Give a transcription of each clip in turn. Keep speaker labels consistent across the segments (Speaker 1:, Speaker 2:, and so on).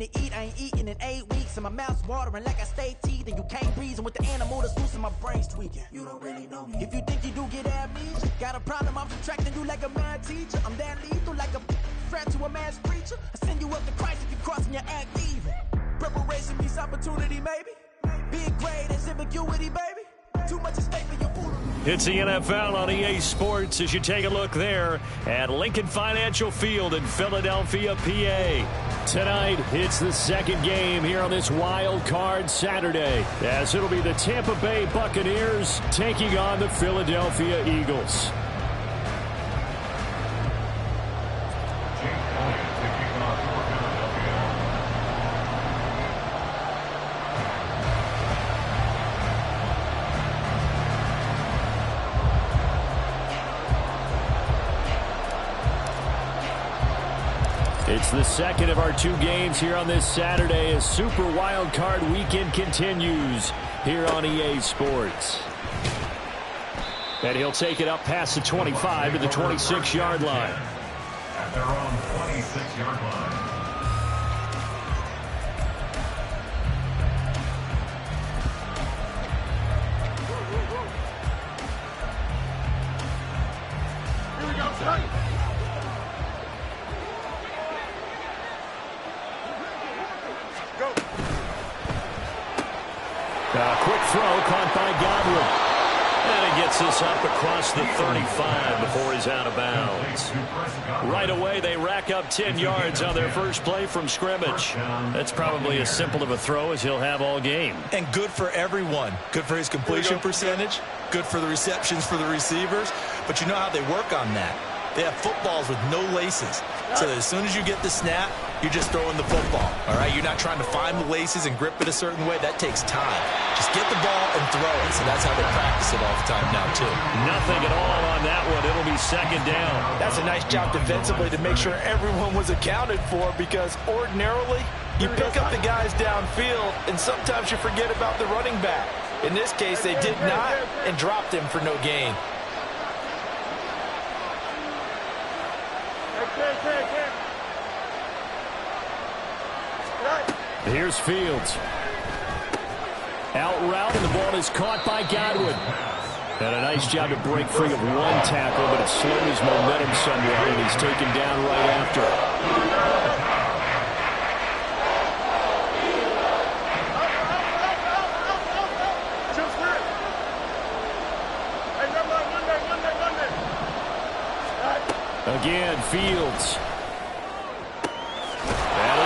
Speaker 1: to eat, I ain't eating in 8 weeks. And my mouth's watering like I stay teeth. And you can't breathe, and with the animal that's loose and my brain's tweaking. You don't really know me. If you think you do get amnesia, got a problem, I'm subtracting you like a mad teacher. I'm that lethal like a threat to a mass preacher. I send you up to Christ if you crossing your act even. Preparation meets opportunity, maybe. Big grade and ambiguity, baby. Too much at stake for your food.
Speaker 2: It's the NFL on EA Sports as you take a look there at Lincoln Financial Field in Philadelphia, PA. Tonight, it's the second game here on this Wild Card Saturday, as it'll be the Tampa Bay Buccaneers taking on the Philadelphia Eagles. It's the second of our two games here on this Saturday as Super Wild Card Weekend continues here on EA Sports. And he'll take it up past the 25 to the 26-yard line.
Speaker 3: At their own 26-yard line.
Speaker 4: Here we go, son.
Speaker 2: Quick throw caught by Godwin. And it gets us up across the 35 before he's out of bounds. Right away, they rack up 10 yards on their first play from scrimmage. That's probably as simple of a throw as he'll have all game.
Speaker 5: And good for everyone. Good for his completion percentage. Good for the receptions for the receivers. But you know how they work on that. They have footballs with no laces. So as soon as you get the snap, you're just throwing the football. All right, you're not trying to find the laces and grip it a certain way. That takes time. Just get the ball and throw it. So that's how they practice it all the time now, too.
Speaker 2: Nothing at all on that one. It'll be second down.
Speaker 5: That's a nice job defensively to make sure everyone was accounted for, because ordinarily you pick up the guys downfield and sometimes you forget about the running back. In this case, they did not and dropped him for no gain.
Speaker 2: Here's Fields. Out route, and the ball is caught by Godwin. And a nice job to break free of one tackle, but it slowed his momentum somewhat, and he's taken down right after it. Again, Fields. And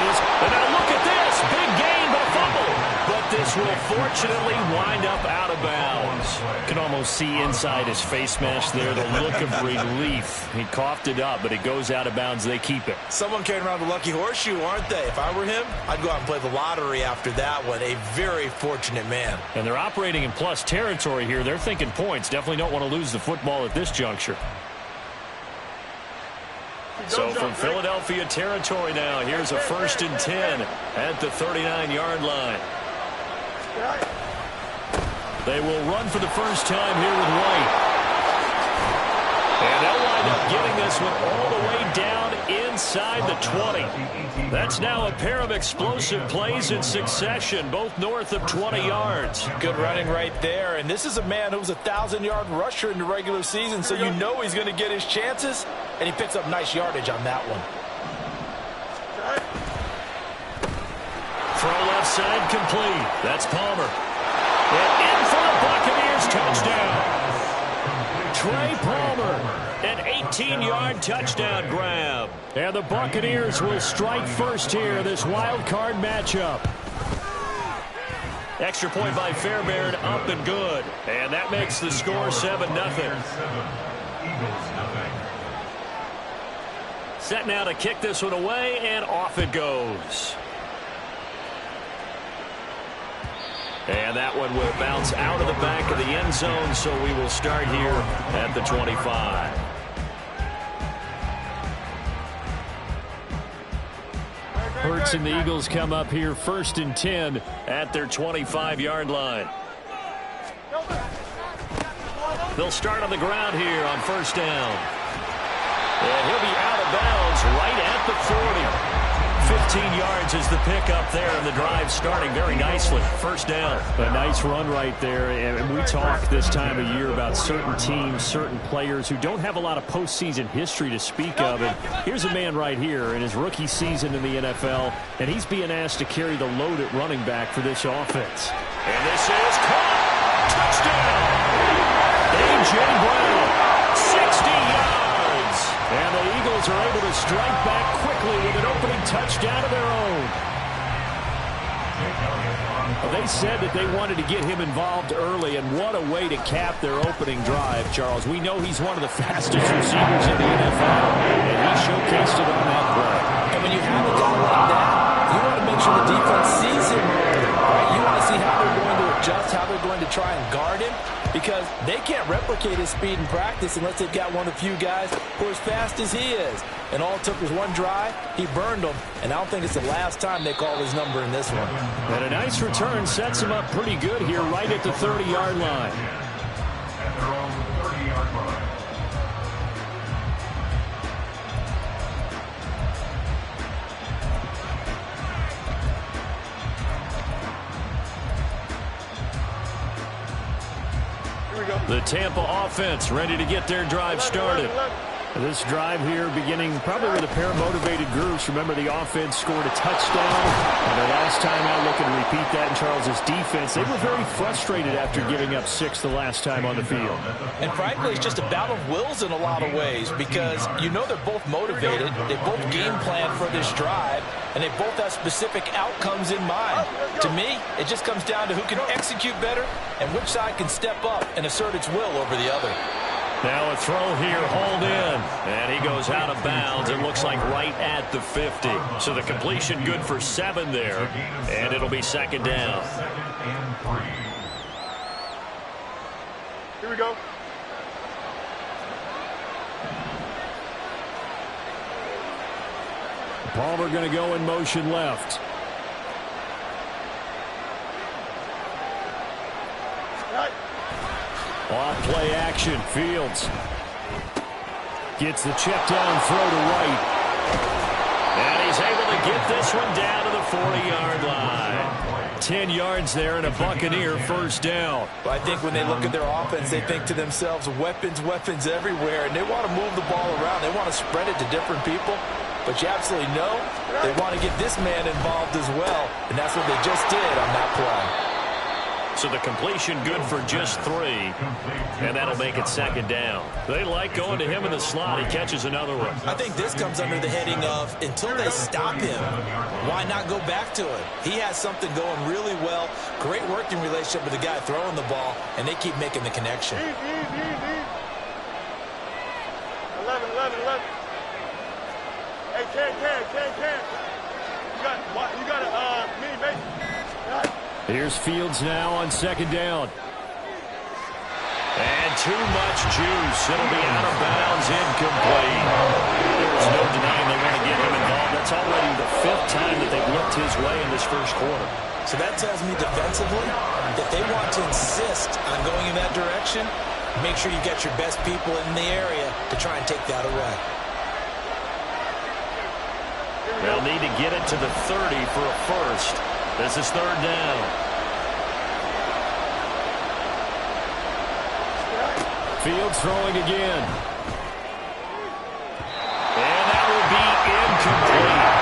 Speaker 2: now look at this. Big gain, but a fumble. But this will fortunately wind up out of bounds. You can almost see inside his face mask there the look of relief. He coughed it up, but it goes out of bounds. They keep it.
Speaker 5: Someone came around the lucky horseshoe, aren't they? If I were him, I'd go out and play the lottery after that one. A very fortunate man.
Speaker 2: And they're operating in plus territory here. They're thinking points. Definitely don't want to lose the football at this juncture. So from Philadelphia territory now, here's a 1st and 10 at the 39-yard line. They will run for the first time here with White. And they'll wind up getting this one all the way down inside the 20. That's now a pair of explosive plays in succession, both north of 20 yards.
Speaker 5: Good running right there. And this is a man who was a 1,000-yard rusher in the regular season, so you know he's going to get his chances. And he picks up nice yardage on that one.
Speaker 2: Throw left side complete. That's Palmer. And in for the Buccaneers touchdown. Trey Palmer, an 18-yard touchdown grab. And the Buccaneers will strike first here in this wild card matchup. Extra point by Fairbairn, up and good. And that makes the score 7-0. Set now to kick this one away, and off it goes. And that one will bounce out of the back of the end zone, so we will start here at the 25. Hurts and the Eagles come up here 1st and 10 at their 25-yard line. They'll start on the ground here on 1st down. And he'll be out of bounds right at the 15 yards is the pickup there, and the drive starting very nicely. First down.
Speaker 6: A nice run right there, and we talk this time of year about certain teams, certain players who don't have a lot of postseason history to speak of. And here's a man right here in his rookie season in the NFL, and he's being asked to carry the load at running back for this offense.
Speaker 2: And this is caught. Touchdown. A.J. Brown, 60 yards. And the Eagles are able to strike back quickly with an opening touchdown of their own.
Speaker 6: They said that they wanted to get him involved early, and what a way to cap their opening drive, Charles. We know he's one of the fastest receivers in the NFL, and he showcased it on that play.
Speaker 5: And when you have a guy like that, you want to make sure the defense sees him early, right? You want to see how they're going to adjust, how they're going to try and guard him, because they can't replicate his speed in practice unless they've got one of the few guys who are as fast as he is. And all it took was one drive. He burned them, and I don't think it's the last time they call his number in this one.
Speaker 6: And a nice return sets him up pretty good here right at the 30-yard line.
Speaker 3: At their own 30-yard line.
Speaker 2: The Tampa offense ready to get their drive started.
Speaker 6: This drive here beginning probably with a pair of motivated groups. Remember, the offense scored a touchdown. And the last time out, looking to repeat that in Charles's defense, they were very frustrated after giving up 6 the last time on the field.
Speaker 5: And frankly, it's just a battle of wills in a lot of ways, because you know they're both motivated. They both game plan for this drive, and they both have specific outcomes in mind. To me, it just comes down to who can execute better and which side can step up and assert its will over the other.
Speaker 2: Now a throw here, hauled in. And he goes out of bounds. It looks like right at the 50. So the completion good for 7 there. And it'll be second down.
Speaker 4: Here we go.
Speaker 6: Palmer going to go in motion left. Off play action. Fields gets the check down throw to right.
Speaker 2: And he's able to get this one down to the 40-yard line.
Speaker 6: 10 yards there and a Buccaneer first down.
Speaker 5: But I think when they look at their offense, they think to themselves, weapons, weapons everywhere. And they want to move the ball around. They want to spread it to different people. But you absolutely know they want to get this man involved as well. And that's what they just did on that play.
Speaker 2: So the completion good for just 3. And that'll make it second down. They like going to him in the slot. He catches another one.
Speaker 5: I think this comes under the heading of, until they stop him, why not go back to it? He has something going really well. Great working relationship with the guy throwing the ball, and they keep making the connection.
Speaker 4: 11. Hey, Ken. You got it, me, mate.
Speaker 6: Here's Fields now on second down.
Speaker 2: And too much juice. It'll be out of bounds, incomplete. There's no denying they want to get him involved. That's already the 5th time that they've looked his way in this first quarter.
Speaker 5: So that tells me defensively that they want to insist on going in that direction. Make sure you get your best people in the area to try and take that away.
Speaker 2: They'll need to get it to the 30 for a first. This is third down.
Speaker 6: Fields throwing again.
Speaker 2: And that will be incomplete.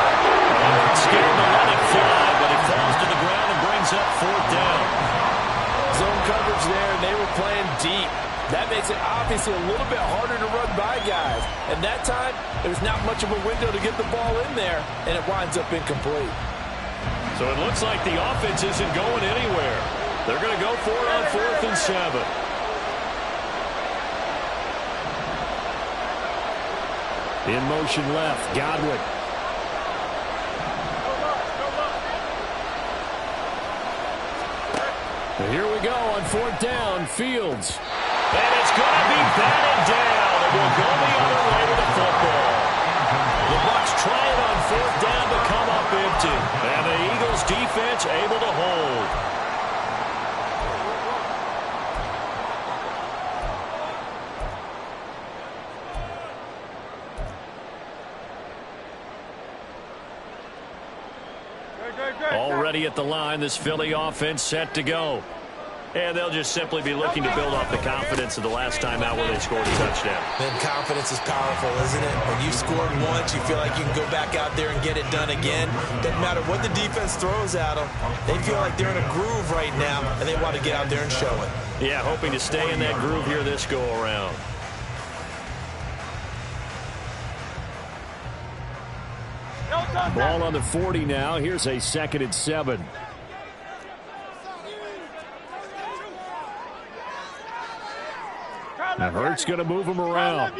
Speaker 2: Scared to let it fly, but it falls to the ground and brings up fourth down.
Speaker 5: Zone coverage there, and they were playing deep. That makes it obviously a little bit harder to run by guys. And that time, there's not much of a window to get the ball in there, and it winds up incomplete.
Speaker 2: So it looks like the offense isn't going anywhere. They're going to go for it on 4th and 7.
Speaker 6: In motion left, Godwin. Here we go on 4th down, Fields.
Speaker 2: And it's going to be batted down. It will go the other way with the football. The Bucs try it on 4th down to come up empty. And the Eagles defense able to hold.
Speaker 6: Already at the line, this Philly offense set to go. And they'll just simply be looking to build off the confidence of the last time out where they scored a touchdown.
Speaker 5: Man, confidence is powerful, isn't it? When you scored once, you feel like you can go back out there and get it done again. Doesn't matter what the defense throws at them. They feel like they're in a groove right now, and they want to get out there and show it.
Speaker 6: Yeah, hoping to stay in that groove here this go-around. Ball on the 40 now. Here's a 2nd and 7. Now Hurts going to move him around.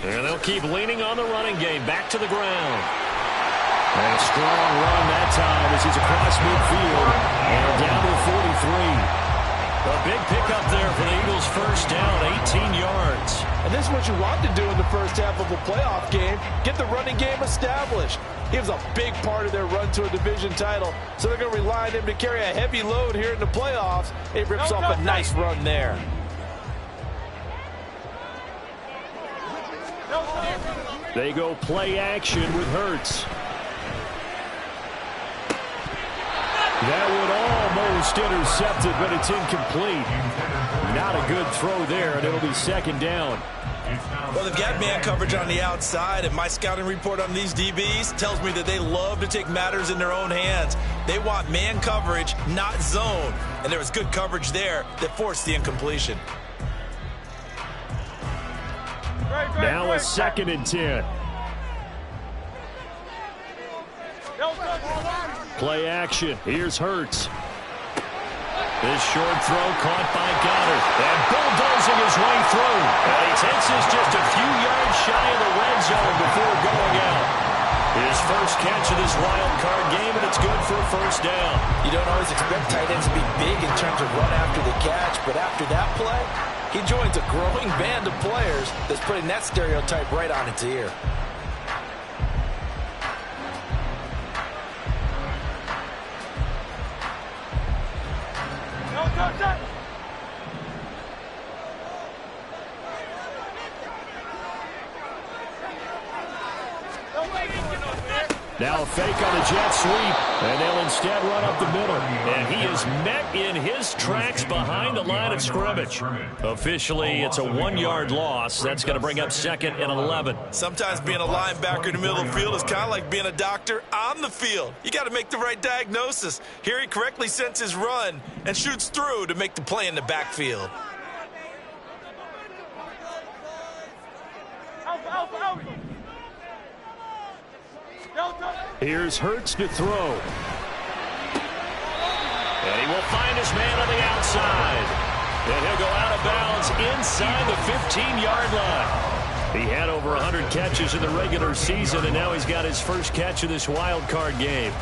Speaker 6: And they'll keep leaning on the running game. Back to the ground. And a strong run that time as he's across midfield. And down to 43. A big pickup there for the Eagles. First down, 18 yards.
Speaker 7: And this is what you want to do in the first half of a playoff game. Get the running game established. He was a big part of their run to a division title, so they're going to rely on him to carry a heavy load here in the playoffs. He rips off a nice run there.
Speaker 6: They go play action with Hurts. That would almost intercept it, but it's incomplete. Not a good throw there, and it'll be 2nd down.
Speaker 5: Well, they've got man coverage on the outside, and my scouting report on these DBs tells me that they love to take matters in their own hands. They want man coverage, not zone. And there was good coverage there that forced the incompletion.
Speaker 6: Now a 2nd and 10. Play action. Here's Hurts. This short throw caught by Goddard. And bulldozing his way through. And he takes us just a few yards shy of the red zone before going out. His first catch of this wild card game, and it's good for a first down.
Speaker 7: You don't always expect tight ends to be big in terms of run after the catch, but after that play, he joins a growing band of players that's putting that stereotype right on its ear.
Speaker 6: Now a fake on the jet sweep, and they'll instead run up the middle. And he is met in his tracks behind the line of scrimmage. Officially, it's a 1-yard loss. That's going to bring up 2nd and 11.
Speaker 5: Sometimes being a linebacker in the middle of the field is kind of like being a doctor on the field. You got to make the right diagnosis. Here he correctly senses run and shoots through to make the play in the backfield.
Speaker 6: Here's Hurts to throw. And he will find his man on the outside. And he'll go out of bounds inside the 15-yard line. He had over 100 catches in the regular season, and now he's got his first catch of this wild card game.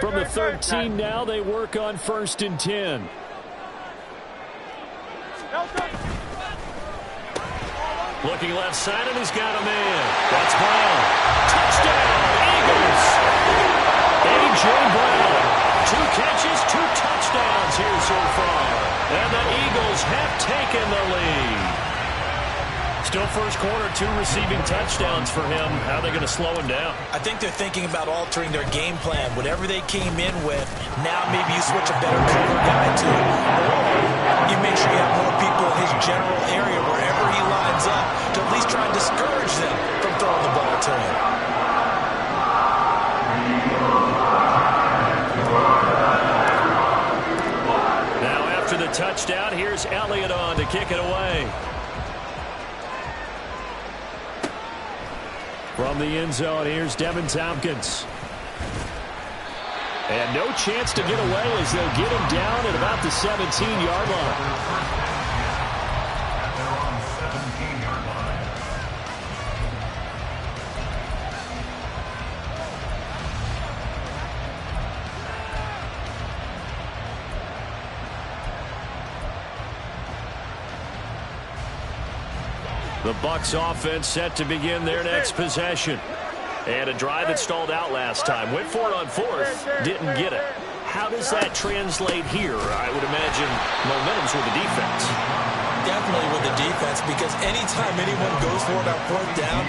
Speaker 6: From the 13 now, they work on 1st and 10. Looking left side, and he's got a man. That's Brown. Touchdown, Eagles. A.J. Brown. 2 catches, 2 touchdowns here so far. And the Eagles have taken the lead. Still first quarter, 2 receiving touchdowns for him. How are they going to slow him down?
Speaker 5: I think they're thinking about altering their game plan. Whatever they came in with, now maybe you switch a better cover guy to it. Or you make sure you have more people in his general area wherever he lines up to at least try and discourage them from throwing the ball to him.
Speaker 6: Now after the touchdown, here's Elliott on to kick it away. From the end zone, here's Devin Tompkins. And no chance to get away as they'll get him down at about the 17-yard line.
Speaker 3: They're on the 17-yard line.
Speaker 6: The Bucs offense set to begin their next possession. And a drive that stalled out last time. Went for it on fourth, didn't get it. How does that translate here? I would imagine momentum's with the defense.
Speaker 5: Definitely with the defense, because anytime anyone goes for it on fourth down,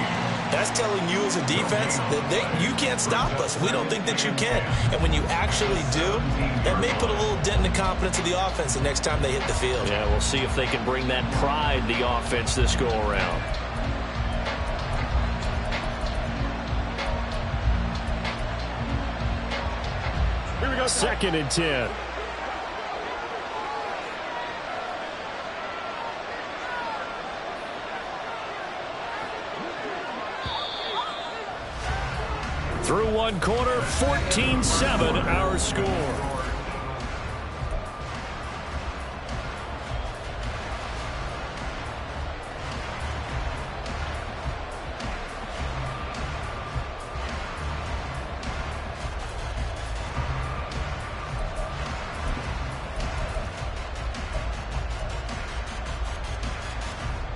Speaker 5: that's telling you as a defense that you can't stop us. We don't think that you can. And when you actually do, that may put a little dent in the confidence of the offense the next time they hit the field.
Speaker 6: Yeah, we'll see if they can bring that pride to the offense this go-around.
Speaker 4: Here we go.
Speaker 6: 2nd and 10. Through one quarter, 14-7 our score.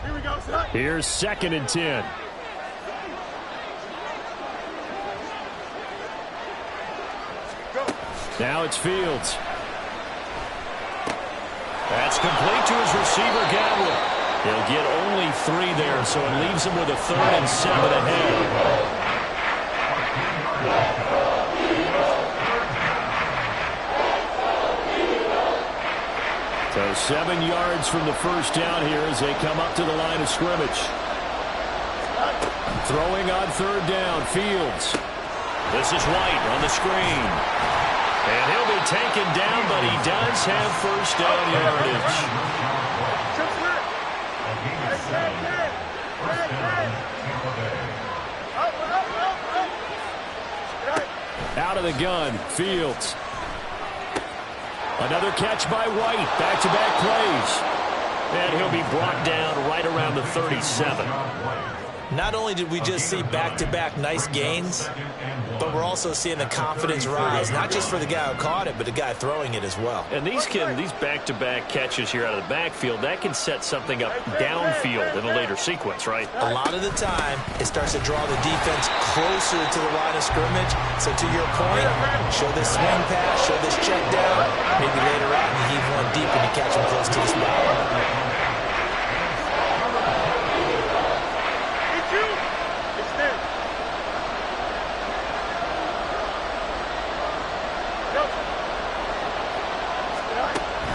Speaker 4: Here we go, son.
Speaker 6: Here's 2nd and 10. Now it's Fields. That's complete to his receiver, Gadwin. He'll get only 3 there, so it leaves him with a 3rd and 7 ahead. So 7 yards from the first down here as they come up to the line of scrimmage. Throwing on 3rd down, Fields. This is White on the screen. And he'll be taken down, but he does have first down yardage. Out of the gun, Fields. Another catch by White. Back-to-back plays. And he'll be brought down right around the 37.
Speaker 5: Not only did we just see back-to-back nice gains, but we're also seeing the confidence rise, not just for the guy who caught it, but the guy throwing it as well.
Speaker 6: And these back-to-back catches here out of the backfield, that can set something up downfield in a later sequence, right?
Speaker 5: A lot of the time, it starts to draw the defense closer to the line of scrimmage. So to your point, show this swing pass, show this check down. Maybe later on, you heave one deep and you catch him close to the spot.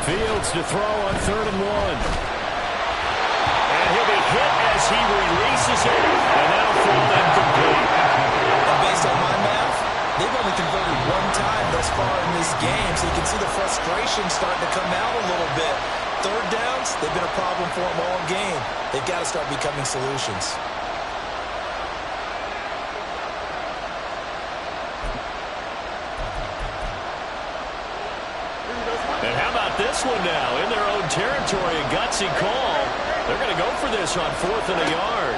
Speaker 6: Fields to throw on 3rd and 1. And he'll be hit as he releases it, and that'll fall incomplete.
Speaker 5: And based on my math, they've only converted 1 time thus far in this game, so you can see the frustration starting to come out a little bit. 3rd downs, they've been a problem for them all game. They've got to start becoming solutions.
Speaker 6: This one now in their own territory, a gutsy call. They're going to go for this on 4th and a yard.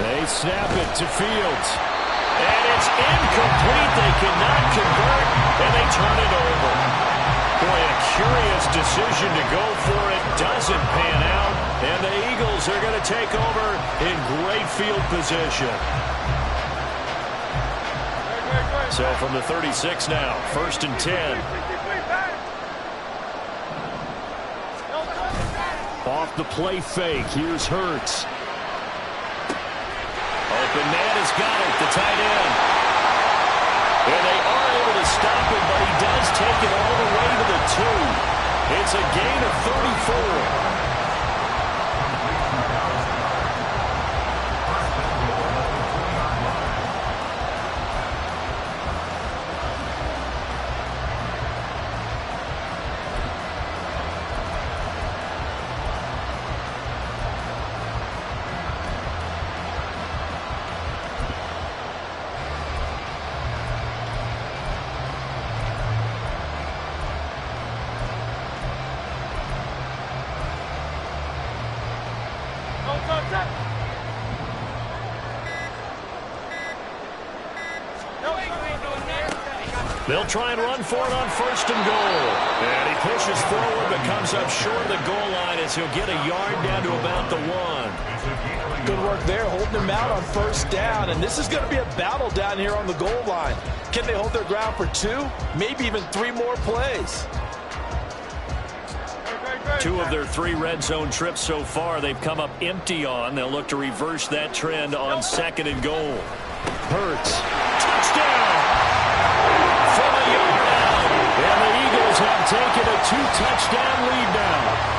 Speaker 6: They snap it to Fields. And it's incomplete. They cannot convert, and they turn it over. Boy, a curious decision to go for it. Doesn't pan out, and the Eagles are going to take over in great field position. So from the 36 now, 1st and 10. Off the play fake, here's Hurts. Open man has got it, the tight end. And they are able to stop him, but he does take it all the way to the 2. It's a gain of 34. They'll try and run for it on 1st and goal. And he pushes forward but comes up short of the goal line as he'll get a yard down to about the 1.
Speaker 7: Good work there, holding him out on first down. And this is going to be a battle down here on the goal line. Can they hold their ground for 2, maybe even 3 more plays?
Speaker 2: 2 of their 3 red zone trips so far they've come up empty on. They'll look to reverse that trend on 2nd and goal. Hurts. Touchdown! From a yard out. And the Eagles have taken a 2-touchdown lead now.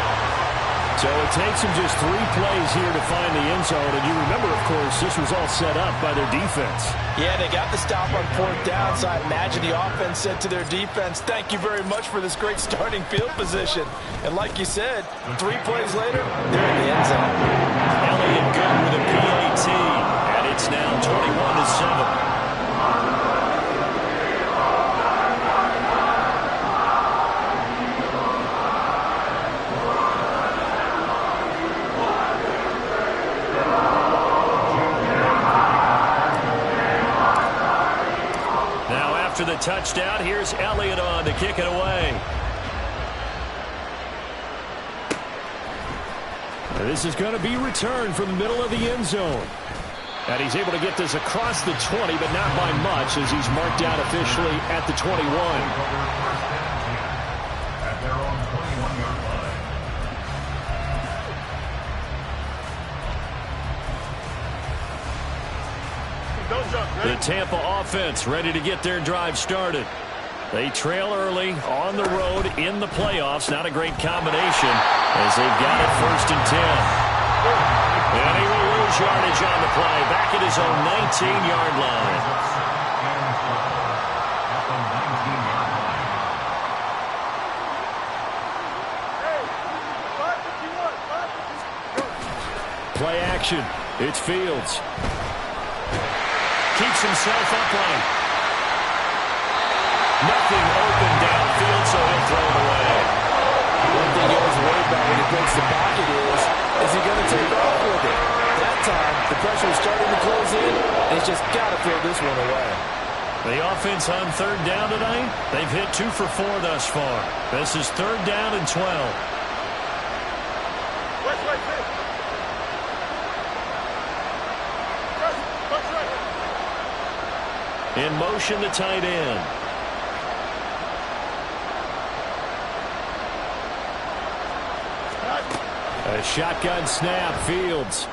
Speaker 2: So it takes them just 3 plays here to find the end zone. And you remember, of course, this was all set up by their defense.
Speaker 7: Yeah, they got the stop on 4th down, so I imagine the offense said to their defense, thank you very much for this great starting field position. And like you said, 3 plays later, they're in the end zone.
Speaker 2: Elliott good with a PAT, and it's now 21-7. After the touchdown, here's Elliott on to kick it away. This is going to be returned from the middle of the end zone. And he's able to get this across the 20, but not by much, as he's marked out officially at the 21.
Speaker 3: At their own 21-yard line.
Speaker 4: Don't jump.
Speaker 2: The Tampa offense ready to get their drive started. They trail early on the road in the playoffs. Not a great combination as they've got it 1st and 10. And he will lose yardage on the play. Back at his own 19-yard line. Play action. It's Fields. Keeps himself upright. Nothing open downfield, so he'll throw it away.
Speaker 7: One thing you always worry about when he breaks the pocket is he going to take off with it? That time, the pressure is starting to close in, and he's just got to throw this one away.
Speaker 2: The offense on 3rd down tonight, they've hit 2 for 4 thus far. This is 3rd down and 12. In motion, the tight end. A shotgun snap, Fields.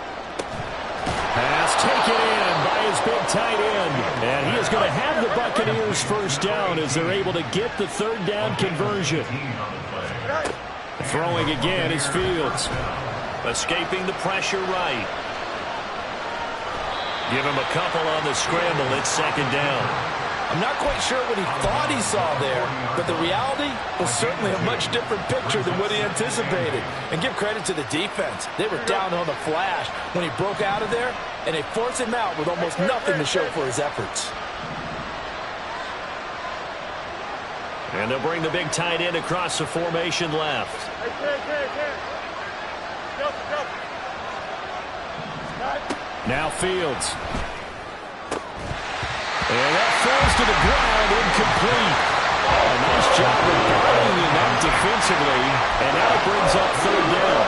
Speaker 2: Pass taken in by his big tight end. And he is going to have the Buccaneers 1st down as they're able to get the 3rd down conversion. Throwing again is Fields. Escaping the pressure right. Give him a couple on the scramble. It's 2nd down.
Speaker 7: I'm not quite sure what he thought he saw there, but the reality was certainly a much different picture than what he anticipated. And give credit to the defense. They were down on the flash when he broke out of there, and they forced him out with almost nothing to show for his efforts.
Speaker 2: And they'll bring the big tight end across the formation left. Now Fields. And that falls to the ground, incomplete. A nice job of bodying him out defensively, and now it brings up 3rd down.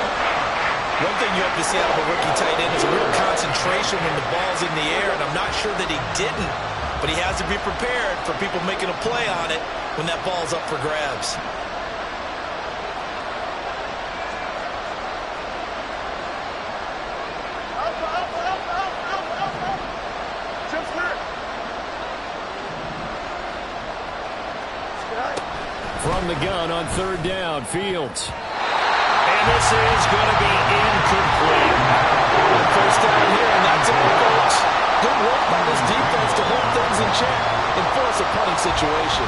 Speaker 5: One thing you have to see out of a rookie tight end is a real concentration when the ball's in the air, and I'm not sure that he didn't, but he has to be prepared for people making a play on it when that ball's up for grabs.
Speaker 2: From the gun on 3rd down, Fields. And this is going to be incomplete.
Speaker 7: 1st down here, and that's it, folks. Good work by this defense to hold things in check and force a punting situation.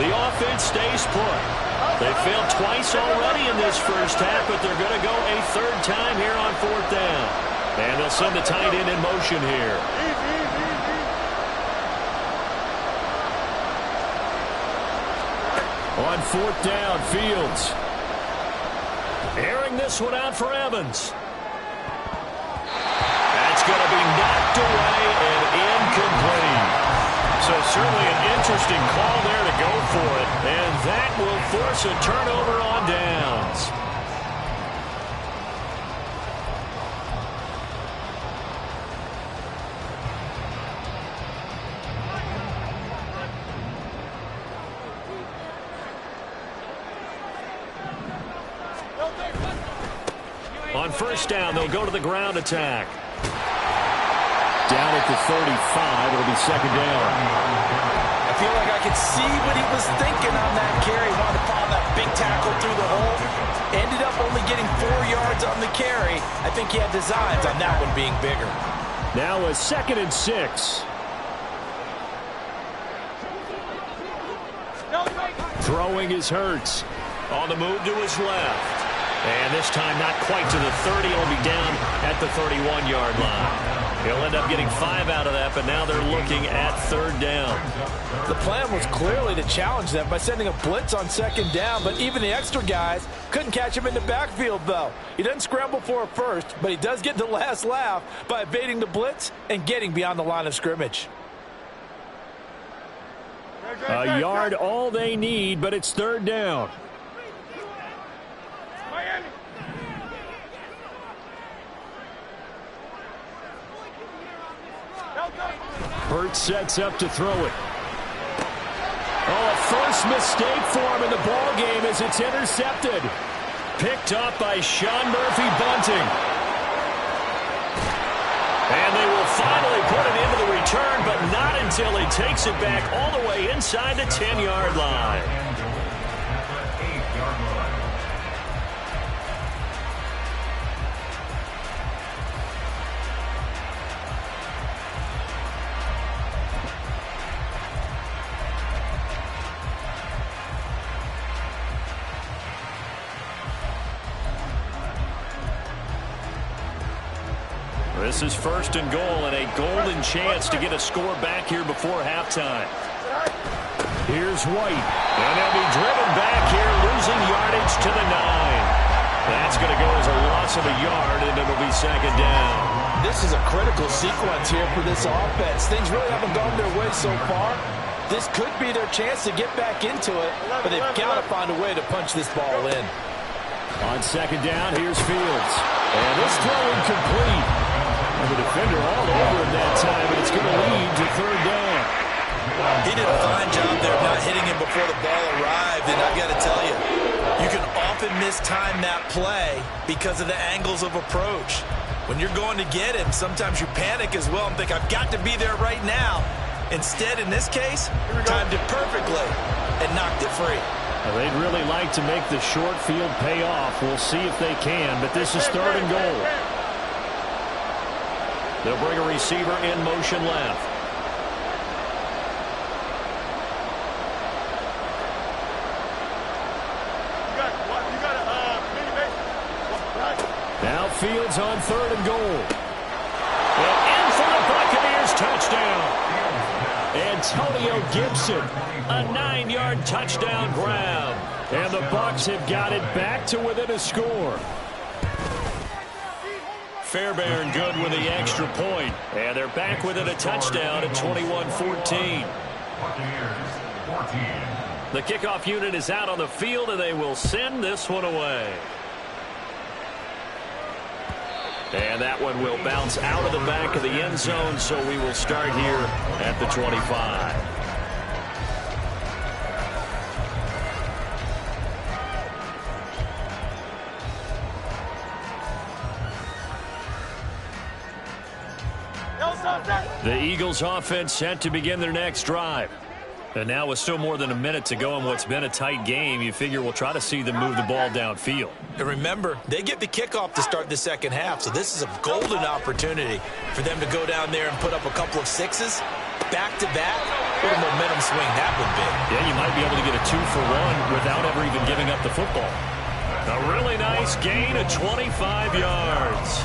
Speaker 2: The offense stays put. They failed twice already in this 1st half, but they're going to go a 3rd time here on 4th down. And they'll send the tight end in motion here. On 4th down, Fields. Airing this one out for Evans. That's going to be knocked away and incomplete. so certainly an interesting call there to go for it. And that will force a turnover on downs. On first down, they'll go to the ground attack.
Speaker 6: Down at the 35, it'll be second down.
Speaker 5: I feel like I could see what he was thinking on that carry. Wanted to follow that big tackle through the hole. Ended up only getting 4 yards on the carry. I think he had designs on that one being bigger.
Speaker 6: Now a 2nd and 6. Throwing is Hurts.
Speaker 2: On the move to his left. And this time not quite to the 30. He'll be down at the 31-yard line. He'll end up getting 5 out of that, but now they're looking at 3rd down.
Speaker 7: The plan was clearly to challenge them by sending a blitz on 2nd down, but even the extra guys couldn't catch him in the backfield, though. He doesn't scramble for a first, but he does get the last laugh by evading the blitz and getting beyond the line of scrimmage.
Speaker 6: A yard all they need, but it's 3rd down. Hurts sets up to throw it. Oh, a first mistake for him in the ball game as it's intercepted.
Speaker 2: Picked up by Sean Murphy-Bunting. And they will finally put it into the return, but not until he takes it back all the way inside the 10-yard line. This is 1st and goal and a golden chance to get a score back here before halftime.
Speaker 6: Here's White.
Speaker 2: And they'll be driven back here, losing yardage to the 9. That's going to go as a loss of a yard, and it'll be 2nd down.
Speaker 7: This is a critical sequence here for this offense. Things really haven't gone their way so far. This could be their chance to get back into it, but they've got to find a way to punch this ball in.
Speaker 6: On 2nd down, here's Fields. And this throw incomplete. And the defender all over him that time, but it's going to lead to 3rd down.
Speaker 5: He did a fine job there of not hitting him before the ball arrived, and I've got to tell you, you can often mistime that play because of the angles of approach. When you're going to get him, sometimes you panic as well and think, I've got to be there right now. Instead, in this case, timed it perfectly and knocked it free.
Speaker 6: Well, they'd really like to make the short field pay off. We'll see if they can, but this is 3rd and goal.
Speaker 2: They'll bring a receiver in motion left.
Speaker 6: Now Fields on 3rd and goal.
Speaker 2: And in for the Buccaneers touchdown.
Speaker 6: Antonio Gibson, a 9-yard touchdown grab. And the Bucs have got it back to within a score.
Speaker 2: Fairbairn good with the extra point. And they're back within a touchdown at 21-14. The kickoff unit is out on the field, and they will send this one away. And that one will bounce out of the back of the end zone, so we will start here at the 25. The Eagles offense set to begin their next drive. And now with still more than a minute to go in what's been a tight game, you figure we'll try to see them move the ball downfield.
Speaker 5: And remember, they get the kickoff to start the second half, so this is a golden opportunity for them to go down there and put up a couple of sixes back-to-back. What a momentum swing that would be.
Speaker 2: Yeah, you might be able to get a 2-for-1 without ever even giving up the football. A really nice gain of 25 yards.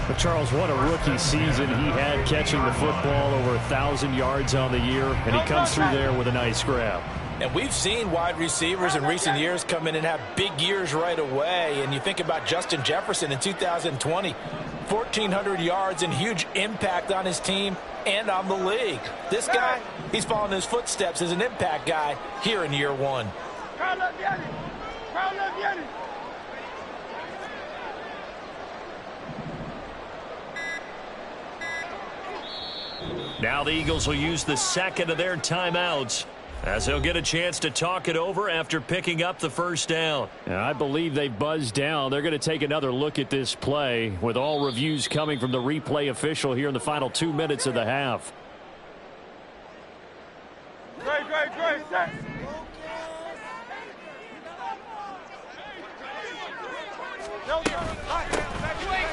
Speaker 6: But Charles, what a rookie season he had, catching the football over 1,000 yards on the year, and he comes through there with a nice grab.
Speaker 7: And we've seen wide receivers in recent years come in and have big years right away. And you think about Justin Jefferson in 2020, 1,400 yards and huge impact on his team and on the league. This guy, he's following his footsteps as an impact guy here in year one.
Speaker 6: Now the Eagles will use the second of their timeouts as they'll get a chance to talk it over after picking up the first down. And I believe they've buzzed down. They're going to take another look at this play with all reviews coming from the replay official here in the final 2 minutes of the half.
Speaker 4: Great.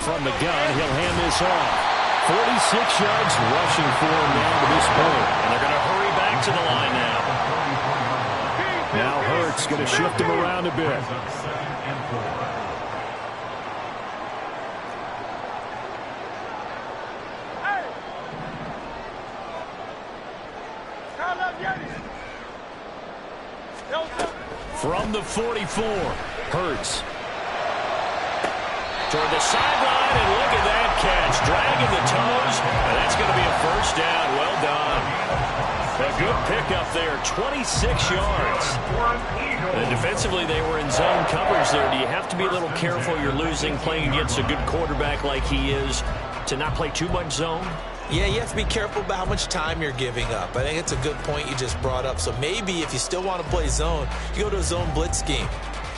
Speaker 6: From the gun, he'll hand this off. 46 yards rushing for him now to this point. And they're going to hurry back to the line now. Now Hurts going to shift him around a bit. From the 44, Hurts. Toward the sideline, and look at that catch. Dragging the toes, and that's going to be a first down. Well done. A good pickup there, 26 yards. And defensively, they were in zone coverage there. Do you have to be a little careful? You're losing, playing against a good quarterback like he is, to not play too much zone?
Speaker 5: Yeah, you have to be careful about how much time you're giving up. I think it's a good point you just brought up. So maybe if you still want to play zone, you go to a zone blitz scheme.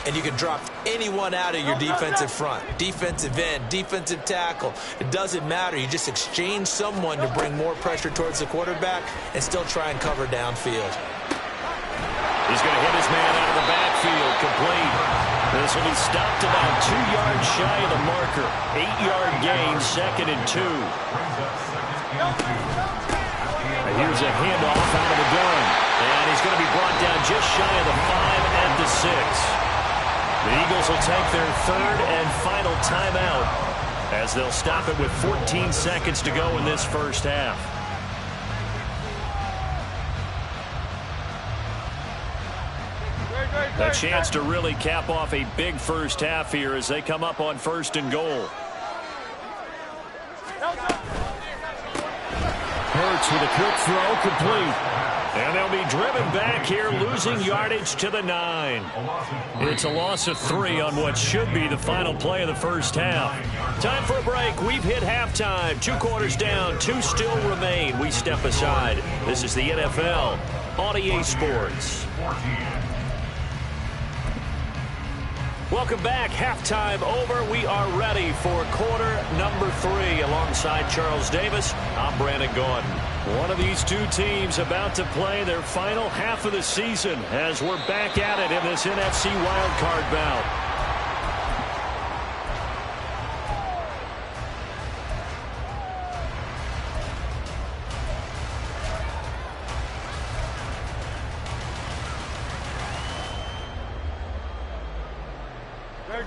Speaker 5: And you can drop anyone out of your defensive front. Defensive end, defensive tackle. It doesn't matter. You just exchange someone to bring more pressure towards the quarterback and still try and cover downfield.
Speaker 6: He's going to hit his man out of the backfield, complete. This will be stopped about 2 yards shy of the marker. 8-yard gain, 2nd and 2. And here's a handoff out of the gun. And he's going to be brought down just shy of the 5 at the 6. The Eagles will take their third and final timeout as they'll stop it with 14 seconds to go in this first half. A chance to really cap off a big first half here as they come up on 1st and goal. Hurts with a quick throw, complete. And they'll be driven back here, losing yardage to the 9. It's a loss of 3 on what should be the final play of the first half. Time for a break. We've hit halftime. 2 quarters down, 2 still remain. We step aside. This is the NFL on EA Sports. Welcome back. Halftime over. We are ready for quarter number 3. Alongside Charles Davis, I'm Brandon Gordon. One of these two teams about to play their final half of the season as we're back at it in this NFC Wildcard bout.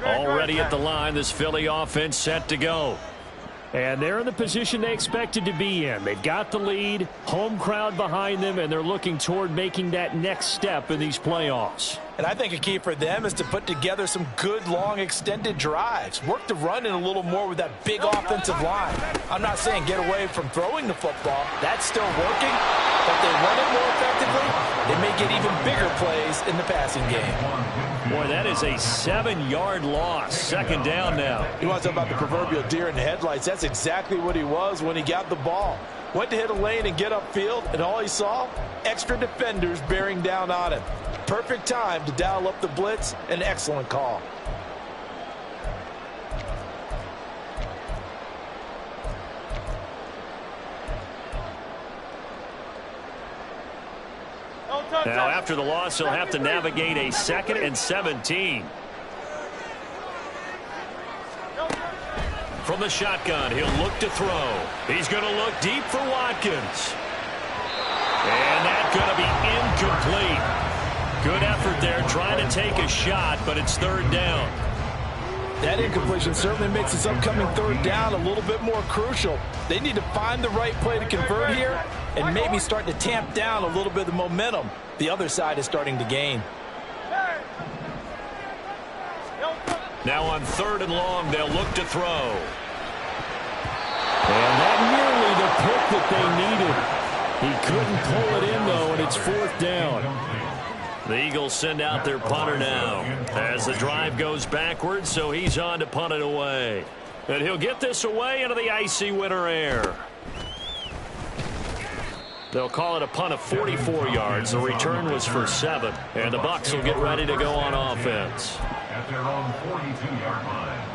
Speaker 6: Already at the line, this Philly offense set to go. And they're in the position they expected to be in. They've got the lead, home crowd behind them, and they're looking toward making that next step in these playoffs.
Speaker 7: And I think a key for them is to put together some good, long, extended drives. Work the run in a little more with that big offensive line. I'm not saying get away from throwing the football. That's still working. But they run it more effectively, they may get even bigger plays in the passing game.
Speaker 6: Boy, that is a 7-yard loss. 2nd down now.
Speaker 7: You want to talk about the proverbial deer in the headlights. That's exactly what he was when he got the ball. Went to hit a lane and get upfield, and all he saw, extra defenders bearing down on him. Perfect time to dial up the blitz. An excellent call.
Speaker 6: Now, after the loss, he'll have to navigate a 2nd and 17. From the shotgun, he'll look to throw. He's going to look deep for Watkins. And that's going to be incomplete. Good effort there, trying to take a shot, but it's 3rd down.
Speaker 7: That incompletion certainly makes this upcoming 3rd down a little bit more crucial. They need to find the right play to convert here,
Speaker 5: and maybe start to tamp down a little bit of the momentum the other side is starting to gain.
Speaker 2: Now on 3rd and long, they'll look to throw.
Speaker 6: And that nearly the pick that they needed. He couldn't pull it in, though, and it's 4th down.
Speaker 2: The Eagles send out their punter now as the drive goes backwards, so he's on to punt it away. And he'll get this away into the icy winter air. They'll call it a punt of 44 yards. The return was for 7. And the Bucs will get ready to go on offense.
Speaker 3: At their own 42-yard line.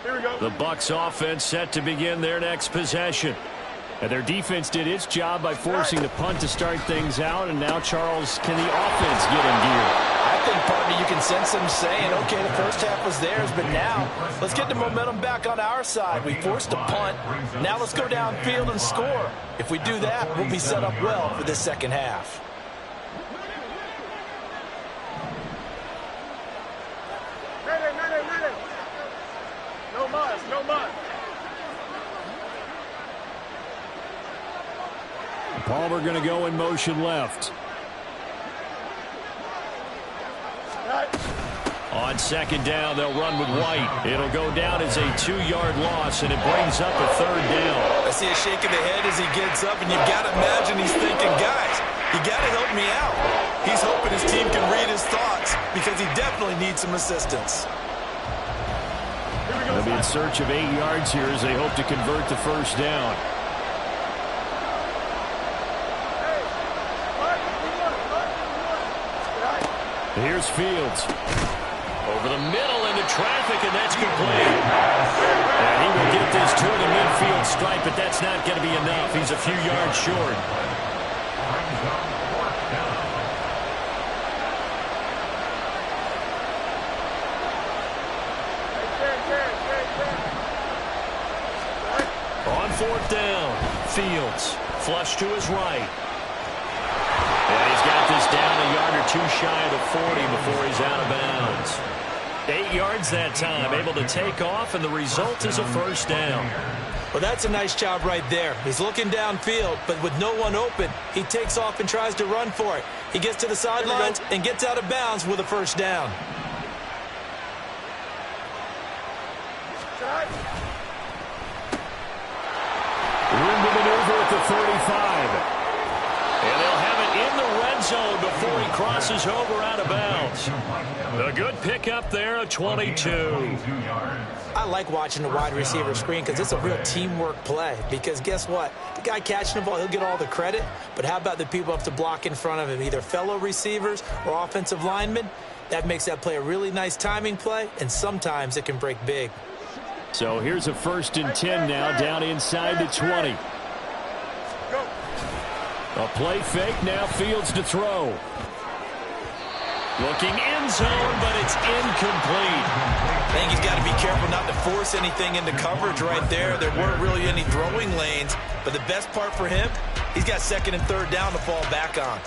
Speaker 4: Here we go.
Speaker 2: The Bucs offense set to begin their next possession.
Speaker 6: And their defense did its job by forcing the punt to start things out. And now, Charles, can the offense get in gear?
Speaker 5: I think, partner, you can sense them saying, okay, the first half was theirs, but now let's get the momentum back on our side. We forced a punt. Now let's go downfield and score. If we do that, we'll be set up well for this second half.
Speaker 4: Ready. No mud, no mud.
Speaker 6: Palmer going to go in motion left.
Speaker 2: On 2nd down, they'll run with White. It'll go down as a 2-yard loss, and it brings up a 3rd down.
Speaker 5: I see a shake of the head as he gets up, and you've got to imagine he's thinking, guys, you got to help me out. He's hoping his team can read his thoughts because he definitely needs some assistance.
Speaker 6: They'll be in search of 8 yards here as they hope to convert the 1st down. Here's Fields.
Speaker 2: Over the middle into traffic, and that's complete. And he will get this to the midfield stripe, but that's not going to be enough. He's a few yards short. On 4th down, Fields flush to his right. And he's got this down a yard or 2 shy of the 40 before he's out of bounds. 8 yards that time, able to take off, and the result is a 1st down.
Speaker 5: Well, that's a nice job right there. He's looking downfield, but with no one open, he takes off and tries to run for it. He gets to the sidelines and gets out of bounds with a 1st down.
Speaker 6: Room to maneuver at the 35.
Speaker 2: And they'll have it in the red zone before he crosses over out of bounds. A good pickup there, a 22.
Speaker 5: I like watching the wide receiver screen because it's a real teamwork play. Because guess what? The guy catching the ball, he'll get all the credit. But how about the people up to block in front of him, either fellow receivers or offensive linemen? That makes that play a really nice timing play, and sometimes it can break big.
Speaker 6: So here's a 1st and 10 now, down inside the 20. A play fake, now Fields to throw.
Speaker 2: Looking end zone, but it's incomplete.
Speaker 5: I think he's got to be careful not to force anything into coverage right there. There weren't really any throwing lanes, but the best part for him, he's got 2nd and 3rd down to fall back on.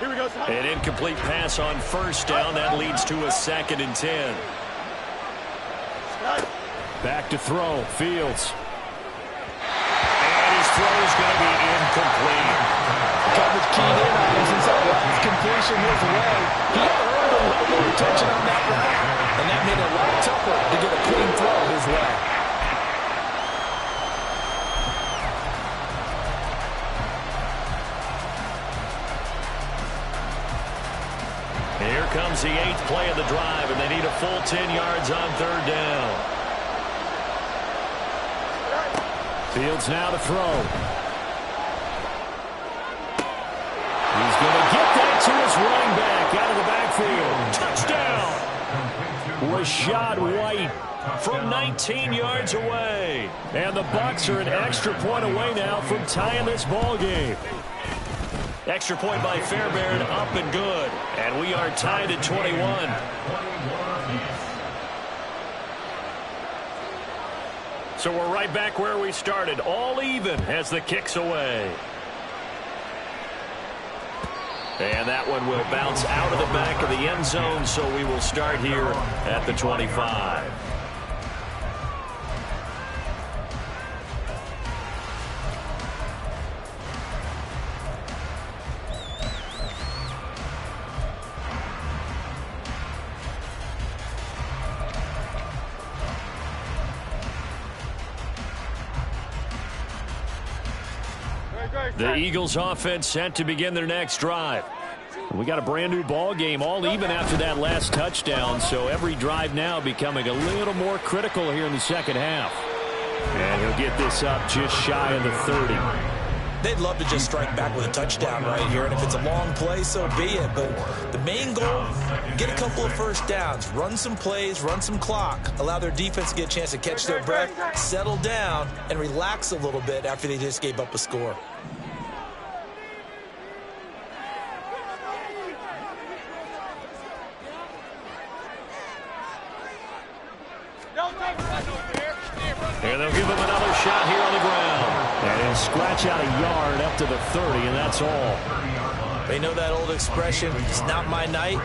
Speaker 4: Here we go, son.
Speaker 2: An incomplete pass on 1st down. That leads to a 2nd and 10.
Speaker 6: Back to throw, Fields.
Speaker 2: And his throw is going to be incomplete.
Speaker 5: Coverage keyed in on him since that last completion his way. He earned a little more attention on that route, and that made it a lot tougher to get a clean throw his way.
Speaker 2: Here comes the 8th play of the drive, and they need a full 10 yards on 3rd down.
Speaker 6: Fields now to throw. He's going to get that to his running back out of the backfield. Touchdown! Rashad White from 19 yards away. And the Bucs are an extra point away now from tying this ball game.
Speaker 2: Extra point by Fairbairn, up and good. And we are tied at 21. So we're right back where we started, all even as the kick's away. And that one will bounce out of the back of the end zone, so we will start here at the 25. The Eagles offense set to begin their next drive. We got a brand new ball game, all even after that last touchdown, so every drive now becoming a little more critical here in the second half. And he'll get this up just shy of the 30.
Speaker 5: They'd love to just strike back with a touchdown right here, and if it's a long play, so be it. But the main goal, get a couple of first downs, run some plays, run some clock, allow their defense to get a chance to catch their breath, settle down, and relax a little bit after they just gave up a score.
Speaker 2: And they'll give him another shot here on the ground.
Speaker 6: And he'll scratch out a yard up to the 30, and that's all.
Speaker 5: They know that old expression, it's not my night.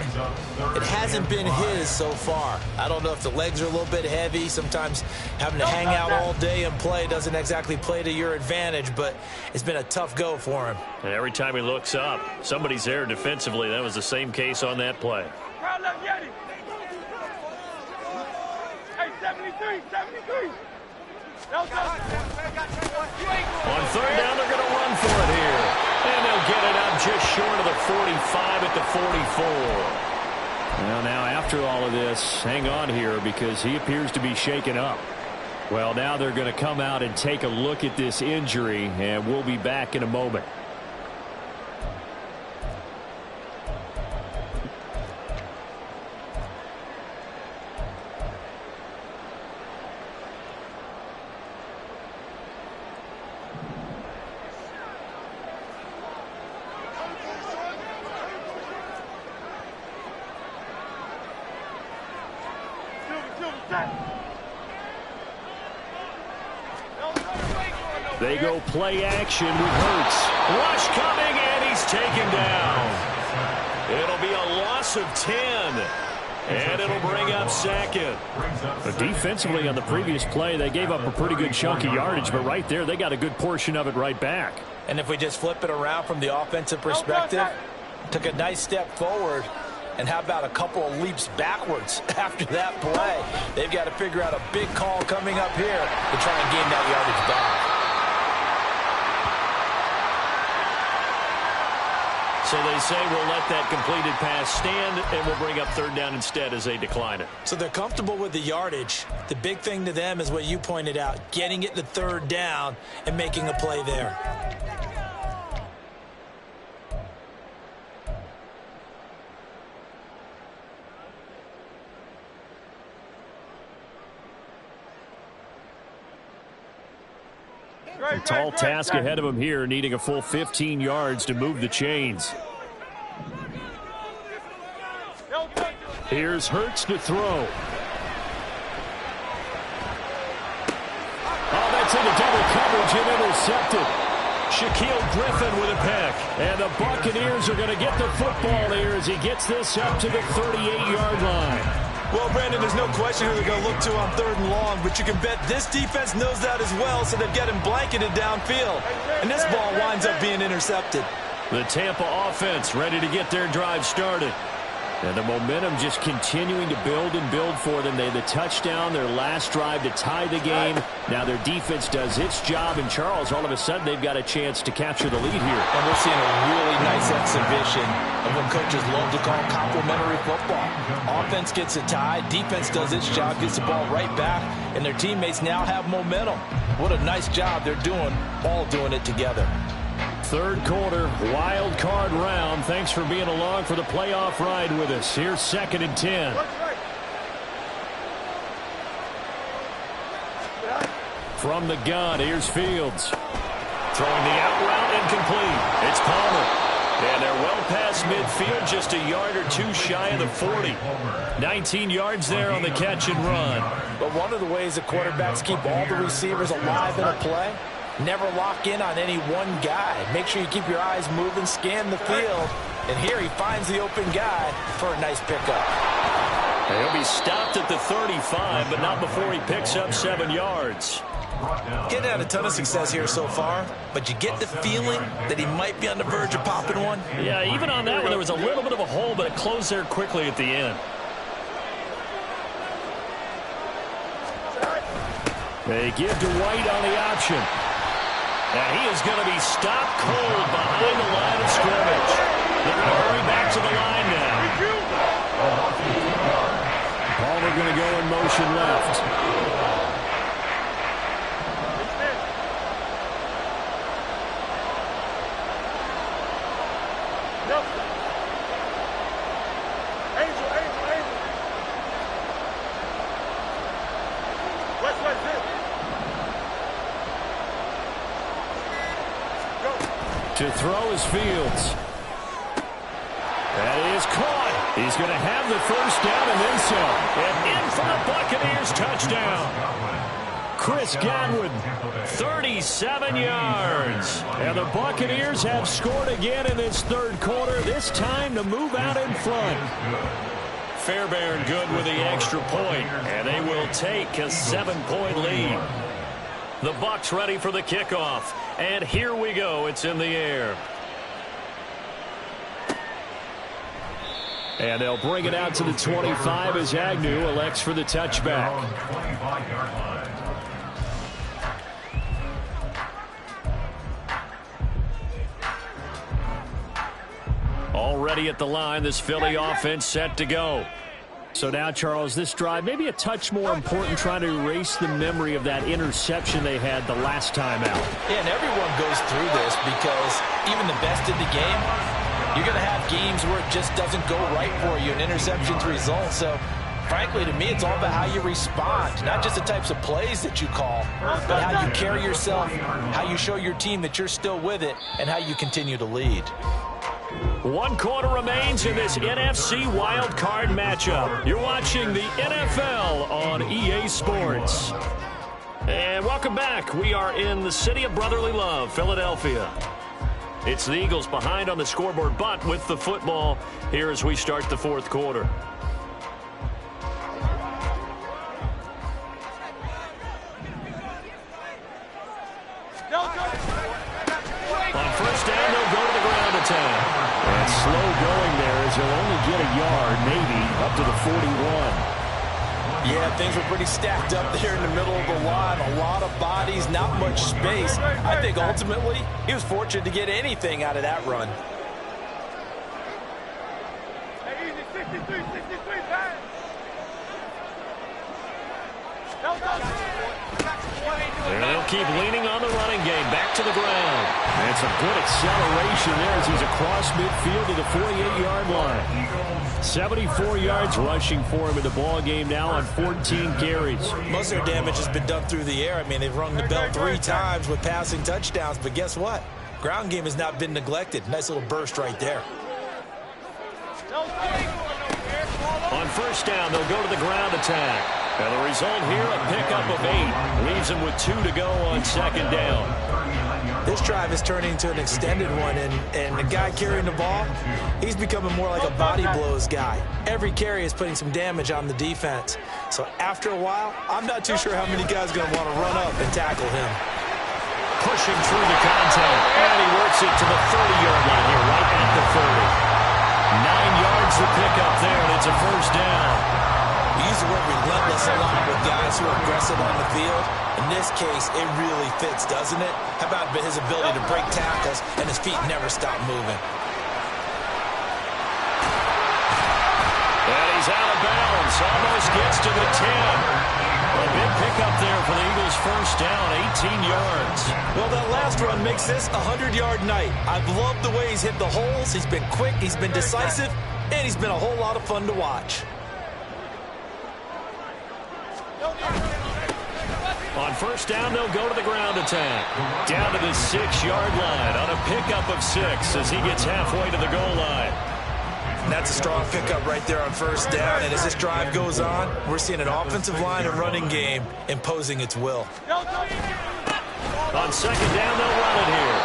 Speaker 5: It hasn't been his so far. I don't know if the legs are a little bit heavy. Sometimes having to hang out all day and play doesn't exactly play to your advantage, but it's been a tough go for him.
Speaker 2: And every time he looks up, somebody's there defensively. That was the same case on that play.
Speaker 4: Hey, 73.
Speaker 2: On third down, they're going to run for it here. And they'll get it up just short of the 45 at the 44.
Speaker 6: Well, now after all of this, hang on here because he appears to be shaken up. Well, now they're going to come out and take a look at this injury, and we'll be back in a moment. They go play action with Hurts.
Speaker 2: Rush coming, and he's taken down. It'll be a loss of 10. And it'll bring up second.
Speaker 6: But defensively on the previous play, they gave up a pretty good chunk of yardage, but right there, they got a good portion of it right back.
Speaker 5: And if we just flip it around from the offensive perspective, took a nice step forward, and how about a couple of leaps backwards after that play? They've got to figure out a big call coming up here to try and gain that yardage back.
Speaker 2: So they say we'll let that completed pass stand, and we'll bring up third down instead as they decline it.
Speaker 5: So they're comfortable with the yardage. The big thing to them is what you pointed out, getting it to third down and making a play there.
Speaker 6: A tall task ahead of him here, needing a full 15 yards to move the chains. Here's Hurts to throw. Oh, that's into double coverage and intercepted. Shaquille Griffin with a pick. And the Buccaneers are going to get the football here as he gets this up to the 38-yard line.
Speaker 5: Well, Brandon, there's no question who they're going to look to on third and long, but you can bet this defense knows that as well, so they've got him blanketed downfield. And this ball winds up being intercepted.
Speaker 2: The Tampa offense ready to get their drive started. And the momentum just continuing to build and build for them. They had the touchdown, their last drive to tie the game. Now their defense does its job, and Charles, all of a sudden, they've got a chance to capture the lead here.
Speaker 5: And we're seeing a really nice exhibition of what coaches love to call complementary football. Offense gets a tie, defense does its job, gets the ball right back, and their teammates now have momentum. What a nice job they're doing, all doing it together.
Speaker 6: Third quarter, wild card round. Thanks for being along for the playoff ride with us. Here's 2nd and 10. From the gun, here's Fields.
Speaker 2: Throwing the out route incomplete. It's Palmer. And they're well past midfield, just a yard or two shy of the 40. 19 yards there on the catch and run.
Speaker 5: But one of the ways the quarterbacks keep all the receivers alive in a play, never lock in on any one guy. Make sure you keep your eyes moving, scan the field,
Speaker 7: And here he finds the open guy for a nice pickup.
Speaker 2: He'll be stopped at the 35, but not before he picks up 7 yards.
Speaker 5: Getting had a ton of success here so far, but you get the feeling that he might be on the verge of popping one.
Speaker 2: Yeah, even on that one, there was a little bit of a hole, but it closed there quickly at the end. They give to White on the option. And he is going to be stopped cold behind the line of scrimmage. They're going to hurry back to the line now. Palmer going to go in motion left. To throw is Fields. That is caught. He's going to have the first down and then some. And in for the Buccaneers touchdown. Chris Godwin, 37 yards. And the Buccaneers have scored again in this third quarter, this time to move out in front. Fairbairn good with the extra point, and they will take a 7-point lead. The Bucs ready for the kickoff. And here we go. It's in the air. And they'll bring it out to the 25 as Agnew elects for the touchback. Already at the line, this Philly offense set to go. So now, Charles, this drive maybe a touch more important, trying to erase the memory of that interception they had the last time out.
Speaker 5: Yeah, and everyone goes through this because even the best in the game, you're going to have games where it just doesn't go right for you, and interceptions result. So, frankly, to me, it's all about how you respond, not just the types of plays that you call, but how you carry yourself, how you show your team that you're still with it, and how you continue to lead.
Speaker 2: 1 quarter remains in this NFC Wildcard matchup. You're watching the NFL on EA Sports. And welcome back. We are in the city of brotherly love, Philadelphia. It's the Eagles behind on the scoreboard, but with the football here as we start the fourth quarter. On first down, they'll go to the ground attack. And slow going there as he'll only get a yard, maybe, up to the 41.
Speaker 5: Yeah, things were pretty stacked up there in the middle of the line. A lot of bodies, not much space. I think ultimately he was fortunate to get anything out of that run.
Speaker 4: Easy, 63, pass.
Speaker 2: And they'll keep leaning on the running game. Back to the ground. And some good acceleration there as he's across midfield to the 48-yard line. 74 yards rushing for him in the ball game now on 14 carries.
Speaker 5: Most of their damage has been done through the air. I mean, they've rung the bell 3 times with passing touchdowns. But guess what? Ground game has not been neglected. Nice little burst right there.
Speaker 2: On first down, they'll go to the ground attack. And the result here, a pickup of 8. Leaves him with 2 to go on second down.
Speaker 5: This drive is turning into an extended one, and the guy carrying the ball, he's becoming more like a body blows guy. Every carry is putting some damage on the defense. So after a while, I'm not too sure how many guys are going to want to run up and tackle him.
Speaker 2: Pushing through the contact, and he works it to the 30-yard line here, right at the 30. 9 yards to pick up there, and it's a first down.
Speaker 5: We use the word relentless a lot with guys who are aggressive on the field. In this case, it really fits, doesn't it? How about his ability to break tackles and his feet never stop moving?
Speaker 2: And he's out of bounds. Almost gets to the 10. A big pickup there for the Eagles' first down, 18 yards.
Speaker 5: Well, that last run makes this a 100-yard night. I've loved the way he's hit the holes. He's been quick, he's been decisive, and he's been a whole lot of fun to watch.
Speaker 2: On first down, they'll go to the ground attack. Down to the 6-yard line on a pickup of 6 as he gets halfway to the goal line.
Speaker 5: And that's a strong pickup right there on first down. And as this drive goes on, we're seeing an offensive line and running game imposing its will.
Speaker 2: On second down, they'll run it here.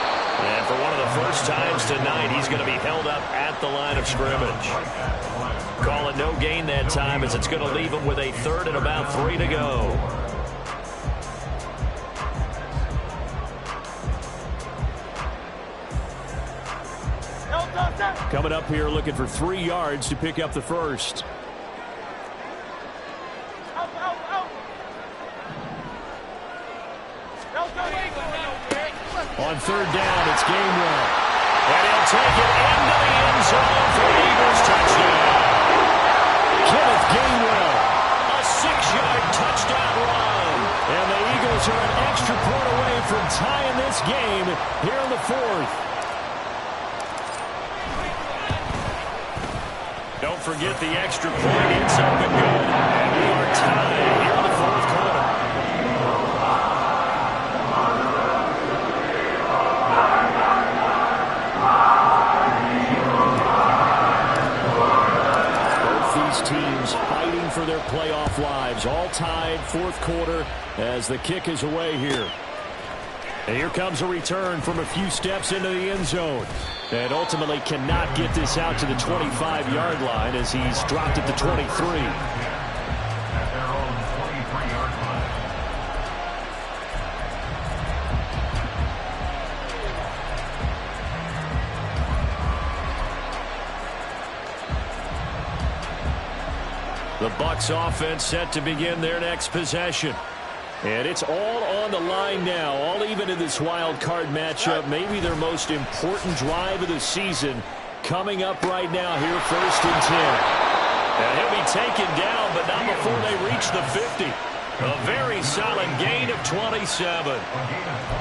Speaker 2: And for one of the first numerous times tonight. He's going to be held up at the line of scrimmage. Call it no gain that time as it's going to leave him with a third and about 3 to go.
Speaker 6: Coming up here looking for 3 yards to pick up the first. On third down, it's Gainwell.
Speaker 2: And he'll take it into the end zone for the Eagles touchdown.
Speaker 6: Kenneth Gainwell.
Speaker 2: A 6-yard touchdown run.
Speaker 6: And the Eagles are an extra point away from tying this game here in the 4th.
Speaker 2: Don't forget the extra point. It's up and good. And we are tied here in the 4th quarter.
Speaker 6: Teams fighting for their playoff lives, all tied 4th quarter as the kick is away here. And here comes a return from a few steps into the end zone. And ultimately cannot get this out to the 25-yard line as he's dropped at the 23.
Speaker 2: The Bucs offense set to begin their next possession.
Speaker 6: And it's all on the line now, all even in this wild card matchup. Maybe their most important drive of the season coming up right now here, 1st and 10.
Speaker 2: And he'll be taken down, but not before they reach the 50. A very solid gain of 27.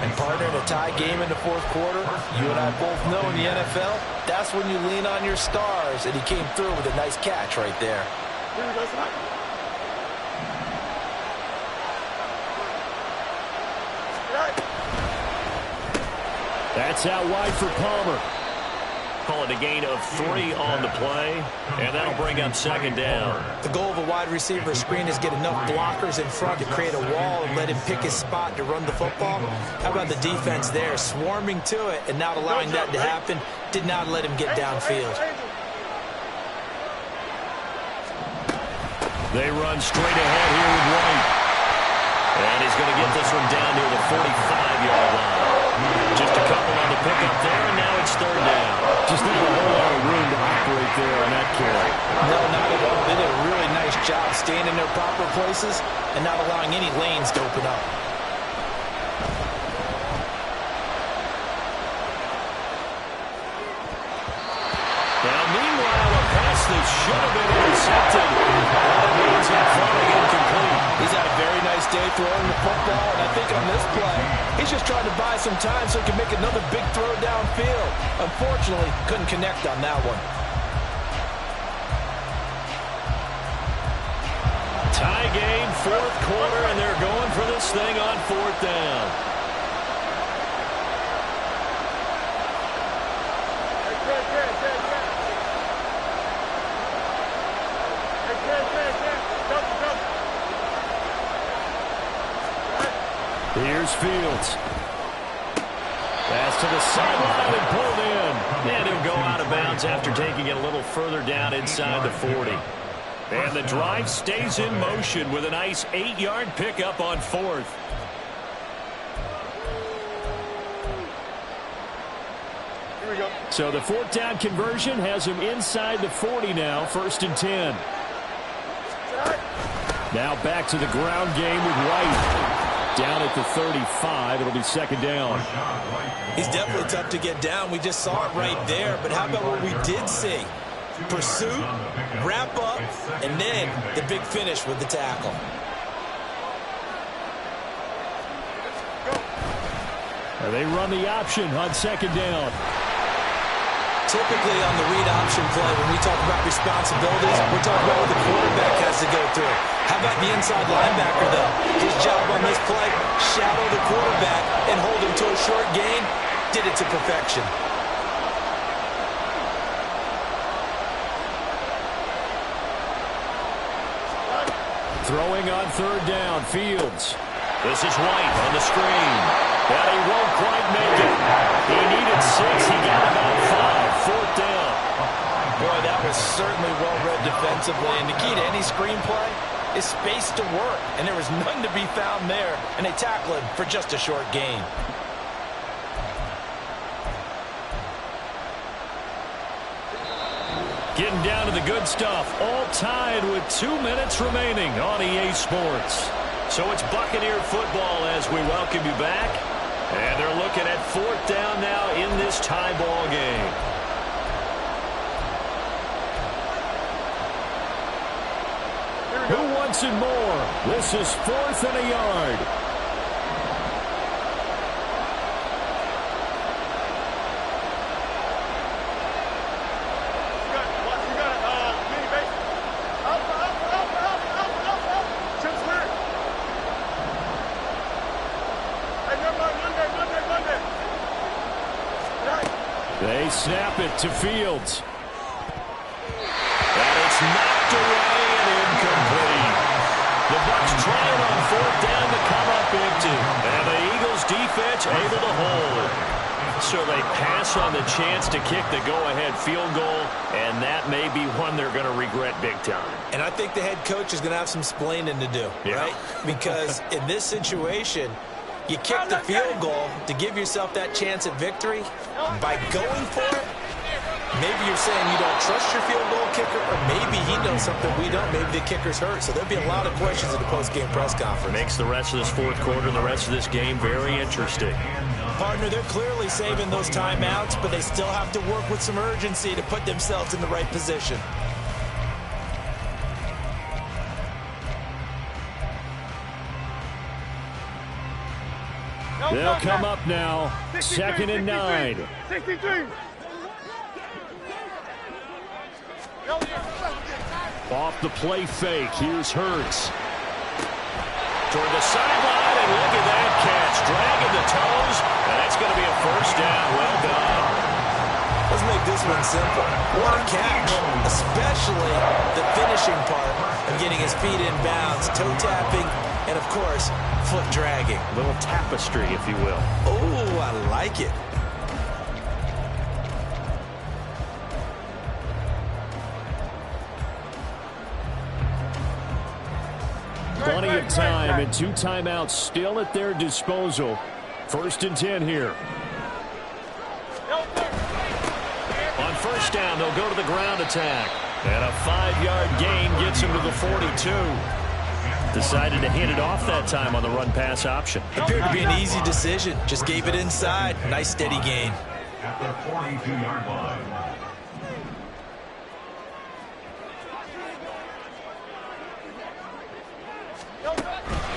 Speaker 7: And partner, in a tie game in the 4th quarter, you and I both know in the NFL, that's when you lean on your stars. And he came through with a nice catch right there.
Speaker 6: That's out wide for Palmer.
Speaker 2: Call it a gain of 3 on the play, and that'll bring up 2nd down.
Speaker 7: The goal of a wide receiver screen is get enough blockers in front to create a wall and let him pick his spot to run the football. How about the defense there, swarming to it and not allowing that to happen, did not let him get downfield.
Speaker 2: They run straight ahead here with White. And he's going to get this one down near the 45-yard line. Just a couple on the pickup there, and now it's 3rd down.
Speaker 6: Just not a whole lot of room to operate there on that carry.
Speaker 7: No, not at all. They did a really nice job staying in their proper places and not allowing any lanes to open up.
Speaker 2: Now, meanwhile, a pass that should have been intercepted. That means that falling incomplete.
Speaker 7: He's had a very nice day throwing the football, and I think on this play, he's just trying to buy some time so he can make another big throw downfield. Unfortunately, couldn't connect on that one.
Speaker 2: Tie game, 4th quarter, and they're going for this thing on 4th down.
Speaker 6: Here's Fields. Pass to the sideline and pulled in.
Speaker 2: And he'll go out of bounds after taking it a little further down inside the 40. And the drive stays in motion with a nice 8-yard pickup on 4th.
Speaker 4: Here we go.
Speaker 6: So the 4th down conversion has him inside the 40 now, 1st and 10. Now back to the ground game with White. Down at the 35, it'll be 2nd down.
Speaker 7: He's definitely tough to get down. We just saw it right there. But how about what we did see? Pursuit, wrap up, and then the big finish with the tackle.
Speaker 6: They run the option on 2nd down.
Speaker 7: Typically on the read option play, when we talk about responsibilities, we're talking about what the quarterback has to go through. How about the inside linebacker, though? His job on this play, shadow the quarterback and hold him to a short gain. Did it to perfection.
Speaker 6: Throwing on 3rd down, Fields.
Speaker 2: This is White on the screen. But he won't quite make it. He needed 6. He got
Speaker 7: defensively, and the key to any screenplay is space to work, and there was none to be found there, and they tackle him for just a short gain.
Speaker 6: Getting down to the good stuff, all tied with 2 minutes remaining on EA Sports.
Speaker 2: So it's Buccaneer football as we welcome you back. And they're looking at 4th down now in this tie ball game.
Speaker 6: Who wants it more? This is 4th and a yard. They snap it to Fields.
Speaker 2: And it's knocked away and incomplete. The Bucs trying on 4th down to come up empty. And the Eagles defense able to hold. So they pass on the chance to kick the go-ahead field goal, and that may be one they're going to regret big time.
Speaker 5: And I think the head coach is going to have some splaining to do, right? Because in this situation, you kick the field goal to give yourself that chance at victory. By going for it, maybe you're saying you don't trust your field goal kicker, or maybe he knows something we don't. Maybe the kicker's hurt. So there'll be a lot of questions in the post-game press conference.
Speaker 2: Makes the rest of this 4th quarter and the rest of this game very interesting.
Speaker 5: Partner, they're clearly saving those timeouts, but they still have to work with some urgency to put themselves in the right position.
Speaker 6: They'll come up now. 2nd and 9.
Speaker 4: 63.
Speaker 6: Off the play fake. Here's Hurts.
Speaker 2: Toward the sideline, and look at that catch. Dragging the toes, and that's going to be a 1st down. Well done.
Speaker 5: Let's make this one simple. What a catch, especially the finishing part of getting his feet in bounds, toe tapping, and of course, foot dragging.
Speaker 6: A little tapestry, if you will.
Speaker 5: Oh, I like it.
Speaker 6: Plenty of time and 2 timeouts still at their disposal. 1st and 10 here.
Speaker 2: On 1st down, they'll go to the ground attack. And a 5-yard gain gets him to the 42.
Speaker 6: Decided to hand it off that time on the run-pass option.
Speaker 5: Appeared to be an easy decision. Just gave it inside. Nice, steady gain.
Speaker 3: At the 42-yard line.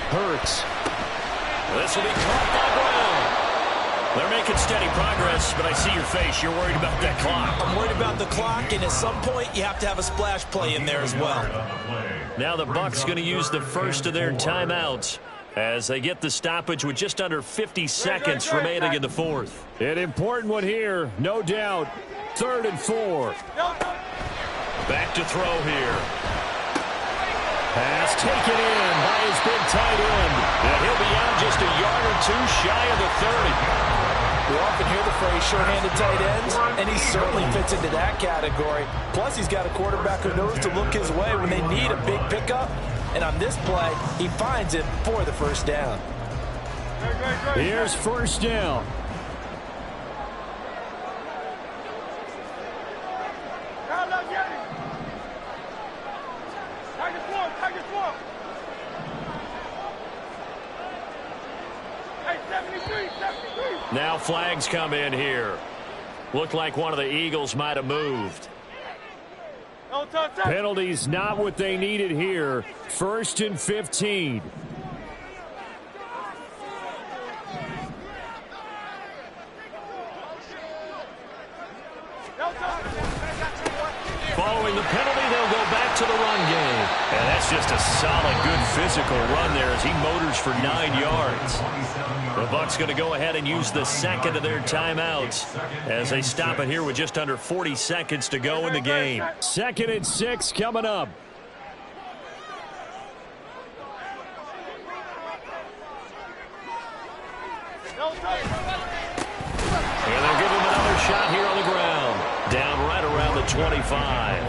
Speaker 6: Hurts.
Speaker 2: This will be caught by Brown. They're making steady progress, but I see your face. You're worried about that clock.
Speaker 5: I'm worried about the clock, and at some point, you have to have a splash play in there as well.
Speaker 2: Now the Bucs going to use the first of their timeouts as they get the stoppage with just under 50 seconds remaining in the 4th.
Speaker 6: An important one here, no doubt. 3rd and 4.
Speaker 2: Back to throw here.
Speaker 6: Pass taken in by his big tight end.
Speaker 2: And he'll be out just a yard or 2 shy of the 30.
Speaker 7: We often hear the phrase short-handed tight ends, and he certainly fits into that category. Plus, he's got a quarterback who knows to look his way when they need a big pickup. And on this play, he finds it for the 1st down.
Speaker 6: Here's 1st down.
Speaker 2: Now flags come in here. Looked like one of the Eagles might have moved.
Speaker 6: Penalties not what they needed here. 1st and 15.
Speaker 2: Following the penalty, they'll go back to the run game. And that's just a solid, good physical run there as he motors for 9 yards. The Bucs going to go ahead and use the 2nd of their timeouts as they stop it here with just under 40 seconds to go in the game.
Speaker 6: 2nd and 6 coming up.
Speaker 2: And they'll give him another shot here on the ground. Down right around the 25.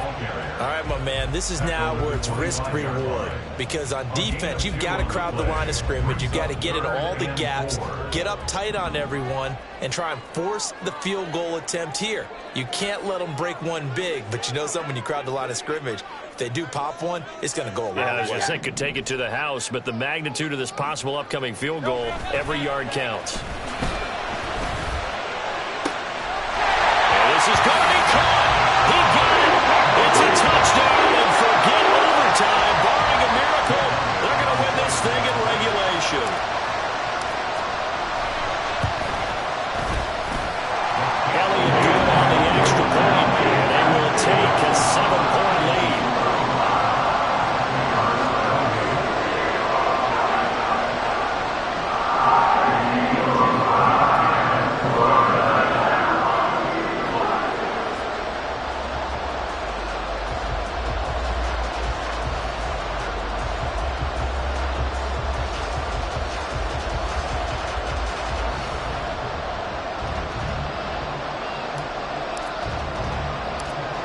Speaker 5: All right, my man, this is now where it's risk-reward. Because on defense, you've got to crowd the line of scrimmage. You've got to get in all the gaps, get up tight on everyone, and try and force the field goal attempt here. You can't let them break one big, but you know something, when you crowd the line of scrimmage, if they do pop one, it's going to go a long way.
Speaker 6: I was going to say could take it to the house, but the magnitude of this possible upcoming field goal, every yard counts. And this is going to be caught. He got it. It's a touchdown, and forget overtime. Barring a miracle, they're going to win this thing in regulation. Elliott good on the extra point, and they will take a 7-point lead.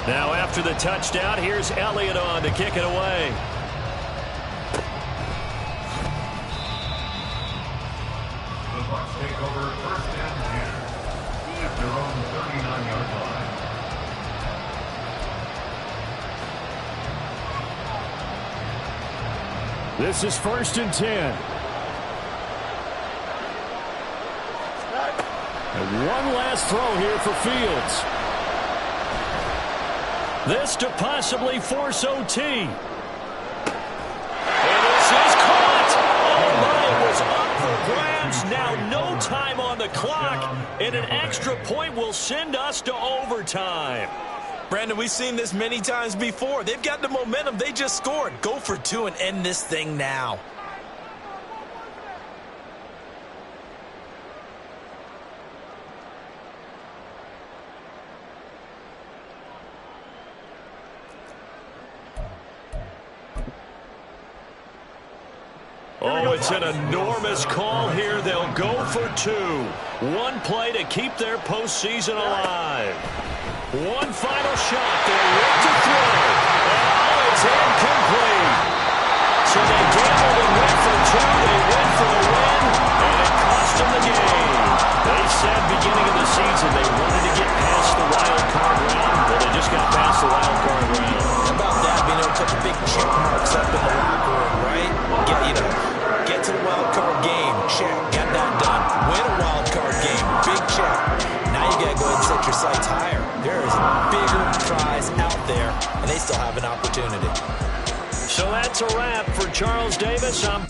Speaker 6: Now after the touchdown, here's Elliott on to kick it away.
Speaker 3: The Bucs take over first and 10 at their own 39-yard line.
Speaker 6: This is first and 10. And one last throw here for Fields. This to possibly force OT. And this is caught. Oh, my, it was up for grabs. Now no time on the clock, and an extra point will send us to overtime.
Speaker 5: Brandon, we've seen this many times before. They've got the momentum. They just scored. Go for two and end this thing now.
Speaker 6: Oh, it's an enormous call here. They'll go for two. One play to keep their postseason alive. One final shot. They're ready to throw. And it's incomplete. So they gambled and went for two. They went for the win, and it cost them the game. They said beginning of the season they wanted to get past the wild card round. Well, they just got past the wild card round.
Speaker 5: How about that? Being able to put the big check marks up in the locker room, right? Get to the wild card game. Check. Got that done. Win a wild card game. Big check. Now you got to go ahead and set your sights higher. There is bigger prize out there, and they still have an opportunity.
Speaker 6: So that's a wrap for Charles Davis. I'm